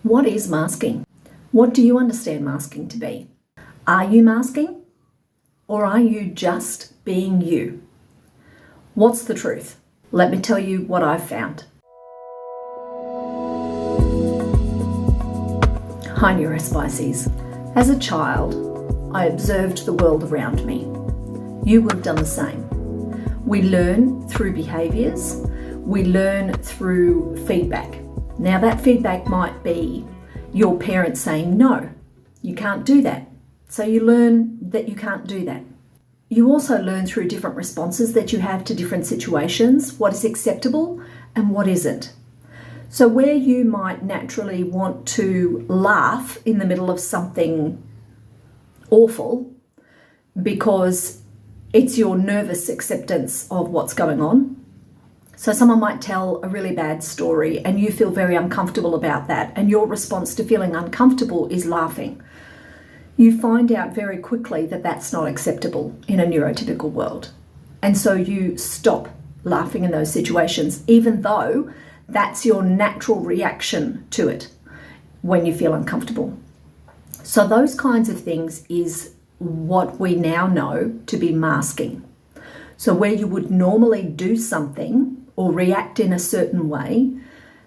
What is masking? What do you understand masking to be? Are you masking? Or are you just being you? What's the truth? Let me tell you what I've found. Hi Neurospices. As a child, I observed the world around me. You would have done the same. We learn through behaviours. We learn through feedback. Now that feedback might be your parents saying, no, you can't do that. So you learn that you can't do that. You also learn through different responses that you have to different situations, what is acceptable and what isn't. So where you might naturally want to laugh in the middle of something awful because it's your nervous acceptance of what's going on. So someone might tell a really bad story and you feel very uncomfortable about that, and your response to feeling uncomfortable is laughing. You find out very quickly that that's not acceptable in a neurotypical world. And so you stop laughing in those situations, even though that's your natural reaction to it when you feel uncomfortable. So those kinds of things is what we now know to be masking. So where you would normally do something or react in a certain way,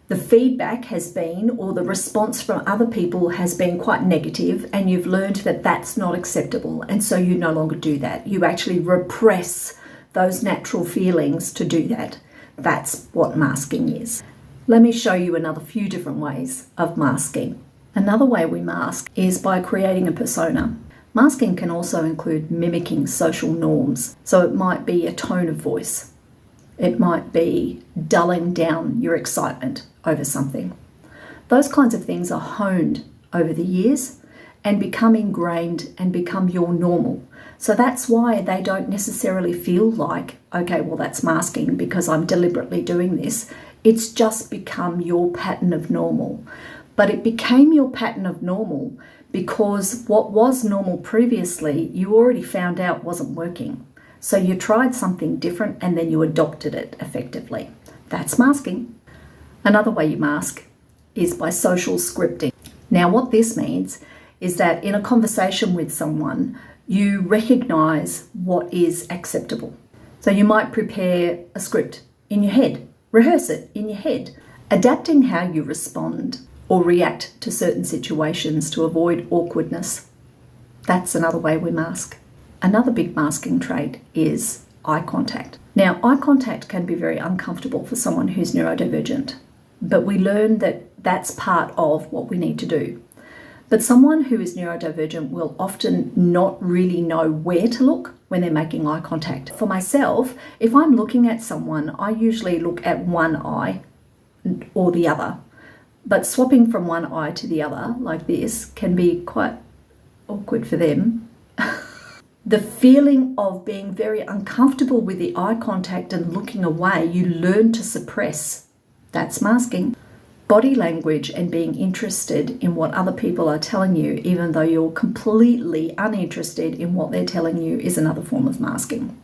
the feedback has been, or the response from other people has been quite negative, and you've learned that that's not acceptable, and so you no longer do that. You actually repress those natural feelings to do that. That's what masking is. Let me show you another few different ways of masking. Another way we mask is by creating a persona. Masking can also include mimicking social norms. So it might be a tone of voice. It might be dulling down your excitement over something. Those kinds of things are honed over the years and become ingrained and become your normal. So that's why they don't necessarily feel like, okay, well, that's masking because I'm deliberately doing this. It's just become your pattern of normal. But it became your pattern of normal because what was normal previously, you already found out wasn't working. So you tried something different and then you adopted it effectively. That's masking. Another way you mask is by social scripting. Now what this means is that in a conversation with someone, you recognize what is acceptable. So you might prepare a script in your head, rehearse it in your head, adapting how you respond or react to certain situations to avoid awkwardness. That's another way we mask. Another big masking trait is eye contact. Now, eye contact can be very uncomfortable for someone who's neurodivergent, but we learn that that's part of what we need to do. But someone who is neurodivergent will often not really know where to look when they're making eye contact. For myself, if I'm looking at someone, I usually look at one eye or the other. But swapping from one eye to the other like this can be quite awkward for them. The feeling of being very uncomfortable with the eye contact and looking away, you learn to suppress. That's masking. Body language and being interested in what other people are telling you, even though you're completely uninterested in what they're telling you, is another form of masking.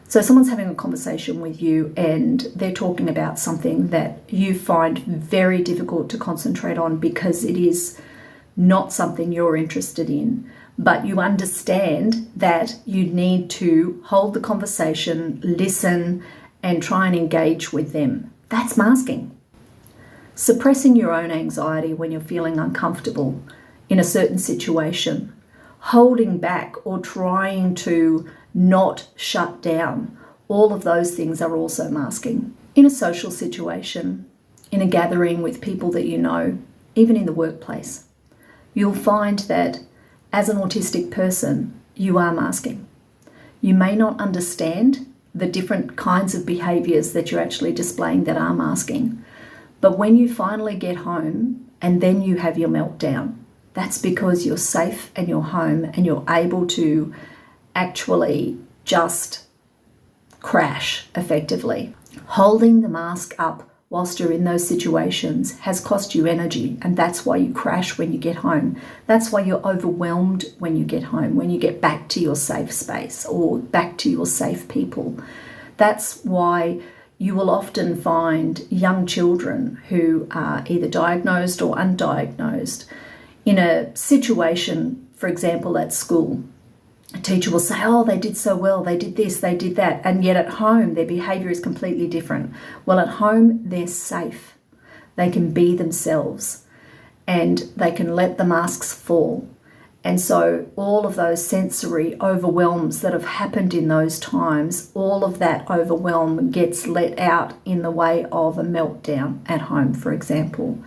So someone's having a conversation with you and they're talking about something that you find very difficult to concentrate on because it is not something you're interested in, but you understand that you need to hold the conversation, listen, and try and engage with them. That's masking. Suppressing your own anxiety when you're feeling uncomfortable in a certain situation, holding back or trying to not shut down, all of those things are also masking. In a social situation, in a gathering with people that you know, even in the workplace, you'll find that as an autistic person, you are masking. You may not understand the different kinds of behaviours that you're actually displaying that are masking, but when you finally get home and then you have your meltdown, that's because you're safe and you're home and you're able to actually just crash effectively. Holding the mask up whilst you're in those situations has cost you energy, and that's why you crash when you get home. That's why you're overwhelmed when you get home, when you get back to your safe space or back to your safe people. That's why you will often find young children who are either diagnosed or undiagnosed in a situation, for example, at school. A teacher will say, oh, they did so well, they did this, they did that, and yet at home their behaviour is completely different. Well, at home they're safe. They can be themselves and they can let the masks fall. And so all of those sensory overwhelms that have happened in those times, all of that overwhelm gets let out in the way of a meltdown at home, for example.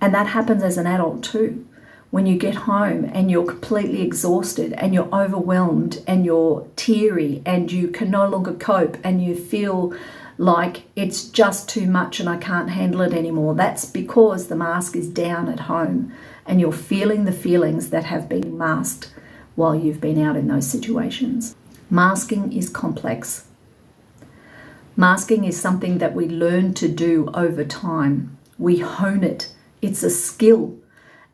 And that happens as an adult too. When you get home and you're completely exhausted and you're overwhelmed and you're teary and you can no longer cope and you feel like it's just too much and I can't handle it anymore, that's because the mask is down at home and you're feeling the feelings that have been masked while you've been out in those situations. Masking is complex. Masking is something that we learn to do over time. We hone it. It's a skill.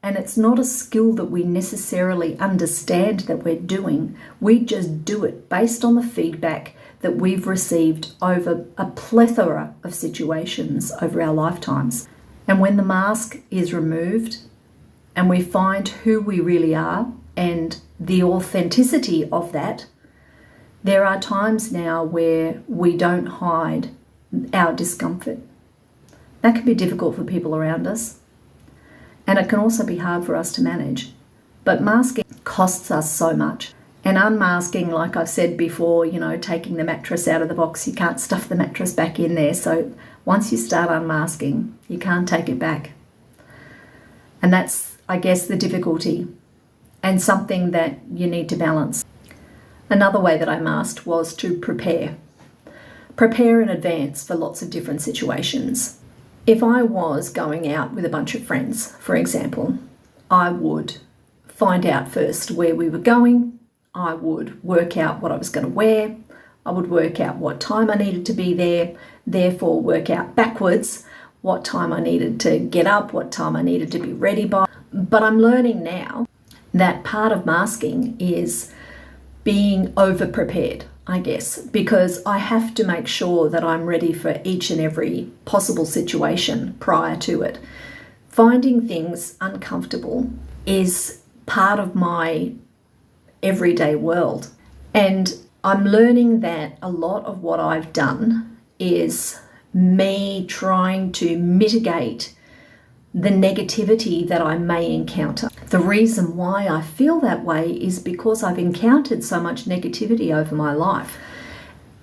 And it's not a skill that we necessarily understand that we're doing. We just do it based on the feedback that we've received over a plethora of situations over our lifetimes. And when the mask is removed and we find who we really are and the authenticity of that, there are times now where we don't hide our discomfort. That can be difficult for people around us. And it can also be hard for us to manage. But masking costs us so much. And unmasking, like I've said before, taking the mattress out of the box, you can't stuff the mattress back in there. So once you start unmasking, you can't take it back. And that's, I guess, the difficulty and something that you need to balance. Another way that I masked was to prepare. Prepare in advance for lots of different situations. If I was going out with a bunch of friends, for example, I would find out first where we were going. I would work out what I was going to wear. I would work out what time I needed to be there, therefore work out backwards what time I needed to get up, what time I needed to be ready by. But I'm learning now that part of masking is being over-prepared, I guess, because I have to make sure that I'm ready for each and every possible situation prior to it. Finding things uncomfortable is part of my everyday world. And I'm learning that a lot of what I've done is me trying to mitigate the negativity that I may encounter. The reason why I feel that way is because I've encountered so much negativity over my life.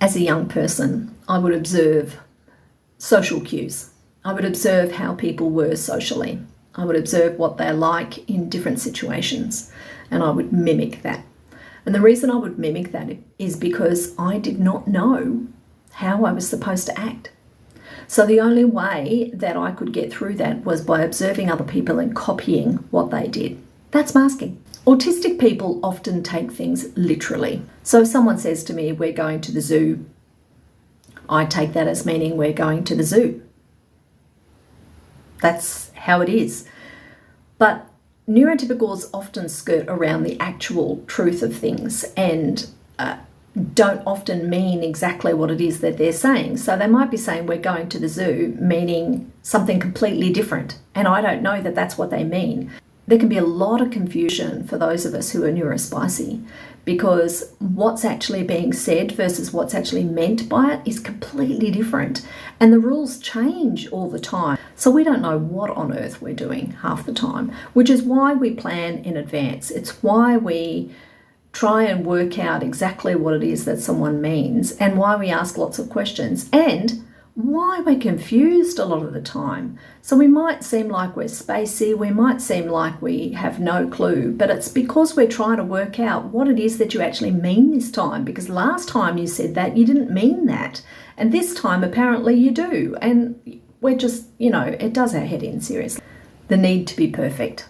As a young person, I would observe social cues. I would observe how people were socially. I would observe what they're like in different situations, and I would mimic that. And the reason I would mimic that is because I did not know how I was supposed to act. So the only way that I could get through that was by observing other people and copying what they did. That's masking. Autistic people often take things literally. So if someone says to me, we're going to the zoo, I take that as meaning we're going to the zoo. That's how it is. But neurotypicals often skirt around the actual truth of things and don't often mean exactly what it is that they're saying. So they might be saying we're going to the zoo, meaning something completely different. And I don't know that that's what they mean. There can be a lot of confusion for those of us who are neurospicy because what's actually being said versus what's actually meant by it is completely different. And the rules change all the time. So we don't know what on earth we're doing half the time, which is why we plan in advance. It's why we try and work out exactly what it is that someone means and why we ask lots of questions and why we're confused a lot of the time. So we might seem like we're spacey, we might seem like we have no clue, but it's because we're trying to work out what it is that you actually mean this time, because last time you said that you didn't mean that, and this time apparently you do, and we're just, it does our head in, seriously. The need to be perfect.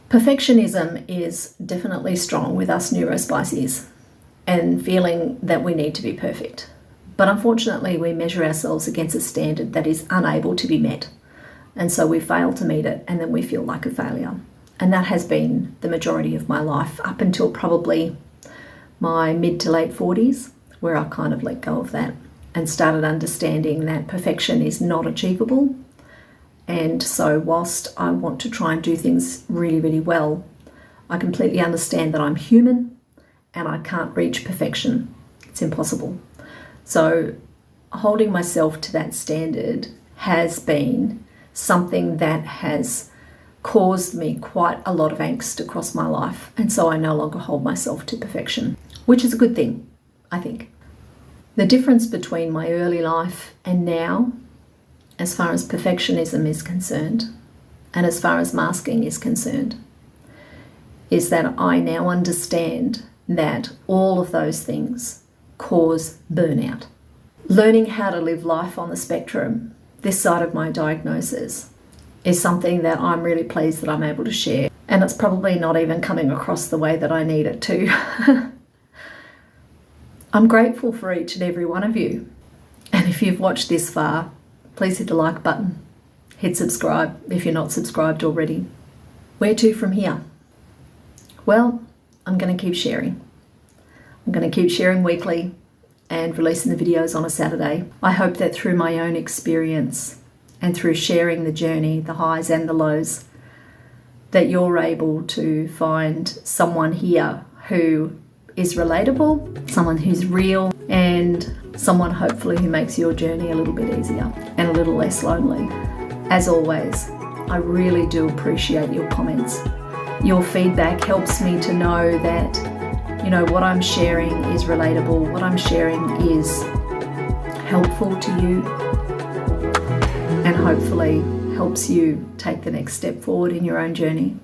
Perfectionism is definitely strong with us neurospicies and feeling that we need to be perfect. But unfortunately, we measure ourselves against a standard that is unable to be met. And so we fail to meet it and then we feel like a failure. And that has been the majority of my life up until probably my mid to late 40s, where I kind of let go of that. and started understanding that perfection is not achievable. And so whilst I want to try and do things really, really well, I completely understand that I'm human and I can't reach perfection. It's impossible. So holding myself to that standard has been something that has caused me quite a lot of angst across my life. And so I no longer hold myself to perfection, which is a good thing, I think. The difference between my early life and now, as far as perfectionism is concerned, and as far as masking is concerned, is that I now understand that all of those things cause burnout. Learning how to live life on the spectrum, this side of my diagnosis, is something that I'm really pleased that I'm able to share. And it's probably not even coming across the way that I need it to. I'm grateful for each and every one of you. And if you've watched this far, please hit the like button. Hit subscribe if you're not subscribed already. Where to from here? Well, I'm going to keep sharing. I'm going to keep sharing weekly and releasing the videos on a Saturday. I hope that through my own experience and through sharing the journey, the highs and the lows, that you're able to find someone here who is relatable, someone who's real, and someone hopefully who makes your journey a little bit easier and a little less lonely. As always, I really do appreciate your comments. Your feedback helps me to know that, you know, what I'm sharing is relatable, what I'm sharing is helpful to you, and hopefully helps you take the next step forward in your own journey.